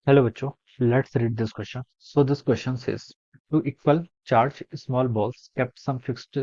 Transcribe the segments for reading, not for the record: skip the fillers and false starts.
Hello, bachcho. Let's read this question. So this question says, two equal charge small balls kept some fixed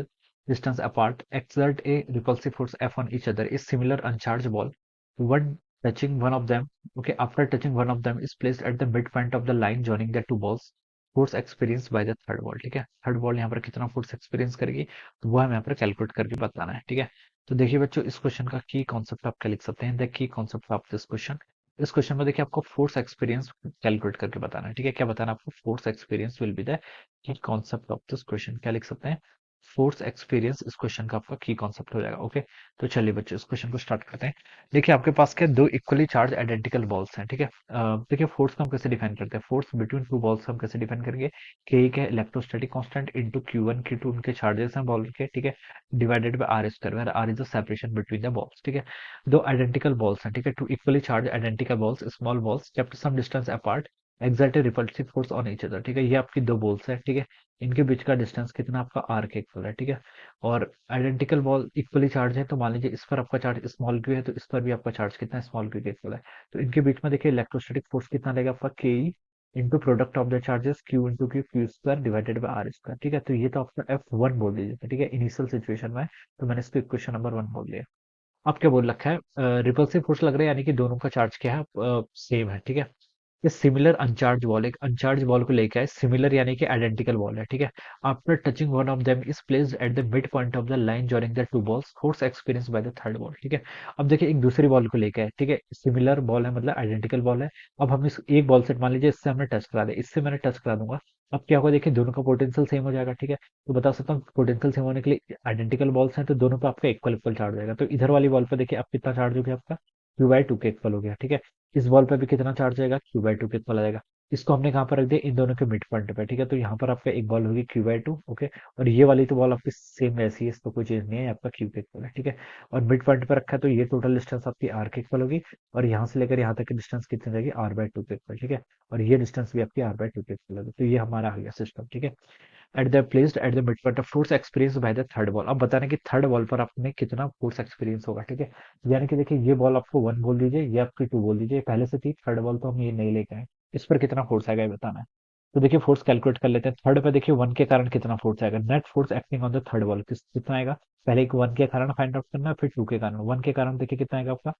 distance apart exert a repulsive force F on each other. A similar uncharged ball, one touching one of them, okay, after touching one of them is placed at the midpoint of the line joining the two balls. Force experience by the third ball, ठीक है। Third ball यहाँ पर कितना force experience करेगी तो वो हमें यहाँ पर कैलकुलेट करके बताना है, ठीक है। तो देखिए बच्चों, इस क्वेश्चन का की कॉन्सेप्ट आप क्या लिख सकते हैं, the key concept of this question. इस क्वेश्चन में देखिए आपको फोर्स एक्सपीरियंस कैलकुलेट करके बताना है, ठीक है। क्या बताना है आपको, force experience will be the key concept of this question. क्या लिख सकते हैं, फोर्स एक्सपीरियंस इस क्वेश्चन का आपका की कॉन्सेप्ट हो जाएगा, ओके। तो चलिए बच्चों, इस क्वेश्चन को स्टार्ट करते हैं। देखिए आपके पास क्या दो इक्वली चार्ज आइडेंटिकल बॉल्स हैं, ठीक है। देखिए फोर्स को हम कैसे डिफाइन करते हैं, फोर्स बिटवीन टू बॉल्स हम कैसे डिफाइन करेंगे, के के electrostatic constant into Q1 Q2 उनके चार्जेस हैं बॉल के, ठीक है, divided by R square, where R is the separation between the balls, ठीक है। दो आइडेंटिकल बॉल्स हैं, ठीक है, two equally charged identical balls, small balls kept some distance apart exert a repulsive force on each other, ठीक है। ये आपकी दो बॉल्स है, ठीक है। इनके बीच का डिस्टेंस कितना आपका आर के इक्वल है, ठीक है। और आइडेंटिकल बॉल इक्वली चार्ज है, तो मान लीजिए इस पर आपका चार्ज स्मॉल क्यू है, तो इस पर भी आपका चार्ज कितना है, स्मॉल क्यू के इक्वल है। तो इनके बीच में देखिए इलेक्ट्रोस्टैटिक फोर्स कितना लगेगा आपका, K E into product of the charges Q into Q, Q square divided by R square, ठीक है। तो ये तो आपका F1 बोल दीजिए, ठीक है, इनिशियल सिचुएशन में। तो मैंने इसको इक्वेशन नंबर 1 बोल दिया। अब क्या बोल रखा है, रिपल्सिव फोर्स लग रहा है, यानी कि दोनों का चार्ज क्या है, सेम है, ठीक है। ये सिमिलर अनचार्ज बॉल, एक अनचार्ज बॉल को लेके आए, सिमिलर यानी कि आइडेंटिकल बॉल है, ठीक है। After touching one of them is placed at the mid point of the line joining the two balls, force experience by the third ball, ठीक है। अब देखिए एक दूसरी बॉल को लेके आए, ठीक है, सिमिलर बॉल है मतलब आइडेंटिकल बॉल है। अब हम इस एक बॉल से मान लीजिए इससे हमने टच करा दिया, इससे मैंने टच करा दूंगा। अब क्या होगा, देखिए दोनों का पोटेंशियल सेम हो जाएगा, ठीक है। तो बता सकता हूँ पोटेंशियल सेम होने के लिए आइडेंटिकल बॉल्स हैं, तो दोनों पे आपका इक्वल इक्वल चार्ज हो जाएगा। तो इधर वाली बॉल पे देखिए अब कितना चार्ज हो गया आपका, Q/2 के इक्वल हो गया, ठीक है। इस बॉल पे भी कितना चार्ज आएगा, Q/2 के इक्वल आ जाएगा। इसको हमने कहाँ पर रख दिया, इन दोनों के मिड पॉइंट पे, ठीक है। तो यहाँ पर आपका एक बॉल होगी Q/2, ओके। और ये वाली तो बॉल आपकी सेम वैसी है, इसको कोई चेंज नहीं है, आपका Q के इक्वल है, ठीक है। और मिड पॉइंट पे रखा है, तो ये टोटल डिस्टेंस आपकी R के इक्वल होगी। और यहाँ से लेकर यहाँ तक की डिस्टेंस कितनी रहेगी, R/2 के इक्वल, ठीक है। और ये डिस्टेंस भी आपकी R/2 के इक्वल होगी। तो ये हमारा आ गया सिस्टम, ठीक है। At the placed at the mid point of force experience by the third ball. अब बताने कि थर्ड बॉल पर आपने कितना फोर्स एक्सपीरियंस होगा, ठीक है। यानी कि देखिए ये बॉल आपको 1 बोल दीजिए, ये आपकी 2 बोल दीजिए, पहले से थी, थर्ड बॉल तो हम ये नहीं लेके आए। इस पर कितना फोर्स आएगा ये बताना है। तो देखिए फोर्स कैलकुलेट कर लेते हैं। थर्ड पे देखिए 1 के कारण कितना फोर्स आएगा, net force acting on the third ball कितना आएगा। पहले एक 1 के कारण फाइंड आउट करना है, फिर 2 के कारण। 1 के कारण देखिए कितना आएगा आपका,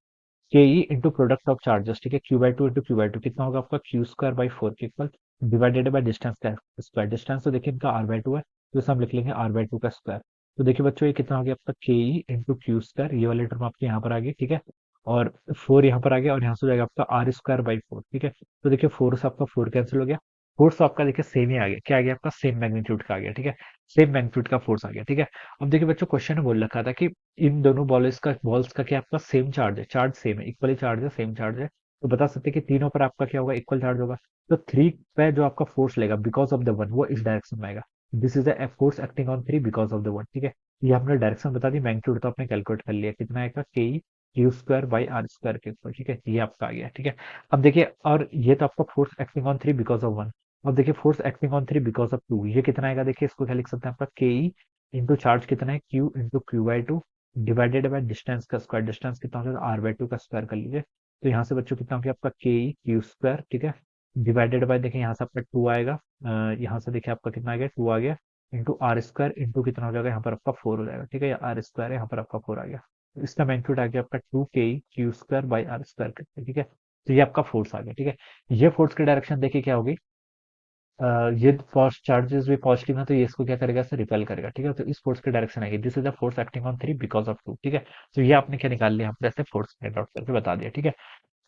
K E into product of charges, ठीक है, Q/2 इंटू Q/2 कितना होगा आपका, क्यू स्क्वायर बाई 4 के इक्वल, डिवाइडेड बाय डिस्टेंस का स्क्वायर। डिस्टेंस तो देखिए इनका R/2 है, तो इसे हम लिख लेंगे R/2 का स्क्वायर। तो देखिए बच्चों ये कितना हो गया आपका, K E into Q square, ये वाली टर्म आपके यहाँ पर आ गई, ठीक है। और 4 यहाँ पर आ गया, और यहाँ से हो जाएगा आपका R स्क्वायर बाई 4, ठीक है। तो देखिए 4 से आपका 4 कैंसिल हो गया। फोर्स तो आपका देखिए सेम ही आ गया, क्या आ गया आपका, सेम मैग्नीट्यूड का आ गया, ठीक है। सेम मैग्नीट्यूड का फोर्स आ गया, ठीक है। अब देखिए बच्चों क्वेश्चन में बोल रखा था कि इन दोनों बॉल्स का क्या आपका सेम चार्ज है, चार्ज सेम है, इक्वली चार्ज है, सेम चार्ज है। तो बता सकते हैं कि तीनों पर आपका क्या होगा, इक्वल चार्ज होगा। तो 3 पे जो आपका फोर्स लेगा बिकॉज ऑफ द वन, वो इस डायरेक्शन में आएगा। This is the force acting on 3 because of the one, ठीक है। ये हमने डायरेक्शन बता दी, मैग्नीट्यूड तो आपने कैलकुलेट कर लिया, कितना आएगा, K Q square by R square के ऊपर, ठीक है। ये आपका आ गया, ठीक है। अब देखिए, और ये तो आपका force acting on 3 because of one. अब देखिए force acting on 3 because of 2, ये कितना आएगा, देखिए इसको क्या लिख सकते हैं आपका, के इंटू चार्ज कितना है, Q into Q/2 divided by distance का स्क्वायर। डिस्टेंस कितना हो जाएगा, R/2 का स्क्वायर कर लीजिए। तो यहाँ से बच्चों कितना हो गया आपका, के क्यू स्क्वायर, ठीक है, डिवाइडेड बाय देखिए यहाँ से आपका 2 आएगा, यहाँ से देखिए आपका कितना आ गया, 2 आ गया, इंटू आर स्क्वायर इंटू कितना हो जाएगा, यहाँ पर आपका 4 हो जाएगा, ठीक है। आर स्क्वायर है, यहाँ पर आपका 4 आ गया। तो इसका मैग्नीट्यूड आ गया आपका 2 K Q square by R square, ठीक है। तो ये आपका फोर्स आ गया, ठीक है। ये फोर्स की डायरेक्शन देखिए क्या होगी, ये फॉर्स चार्जेस भी पॉजिटिव है, तो ये इसको क्या करेगा, इसे रिपेल करेगा, ठीक है। तो इस फोर्स की डायरेक्शन आएगी, this is the force acting on 3 because of 2, ठीक है। तो ये आपने क्या निकाल लिया, हमने ऐसे फोर्स फाइंड आउट करके बता दिया, ठीक है।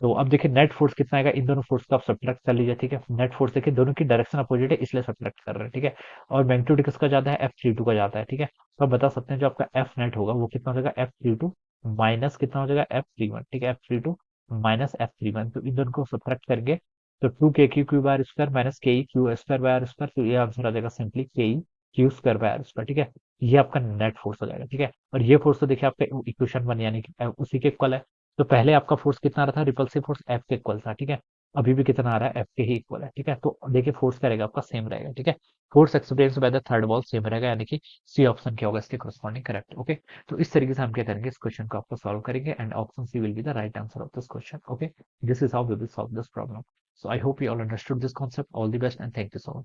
तो अब देखिए नेट फोर्स कितना आएगा, इन दोनों फोर्स को आप सब्ट्रैक्ट कर लीजिए, ठीक है। नेट फोर्स देखिए दोनों की डायरेक्शन अपोजिट है, इसलिए सब्ट्रैक्ट कर रहे हैं, ठीक है। और मैग्नीट्यूड किसका ज्यादा है, F32 का ज्यादा है, ठीक है। तो आप बता सकते हैं जो आपका एफ नेट होगा वो कितना हो जाएगा, F32 माइनस कितना हो जाएगा, F31, ठीक है। F32 माइनस F31, तो इन दोनों को सब्ट्रैक्ट करेंगे, तो 2 K Q bar square minus K Q square by R square, तो ये आंसर आ जाएगा simply K Q square by R square, ठीक है। ये आपका नेट फोर्स हो जाएगा, ठीक है। और ये फोर्स तो देखिए आपका इक्वेशन 1 यानी कि उसी के इक्वल है। तो पहले आपका फोर्स कितना आ रहा था, रिपल्सिव फोर्स एफ के इक्वल था, ठीक है। अभी भी कितना आ रहा है, एफ के ही इक्वल है, ठीक है। तो देखिए फोर्स क्या रहेगा आपका, सेम रहेगा, ठीक है। Force experience by the third ball same रहेगा, यानी कि सी ऑप्शन क्या होगा इसके corresponding करेक्ट, ओके। तो इस तरीके से हम क्या करेंगे, इस क्वेश्चन को आपको सॉल्व करेंगे, and option C will be the right answer of this question, okay. This is how we will solve this problem. So I hope you all understood this concept. All the best and thank you so much.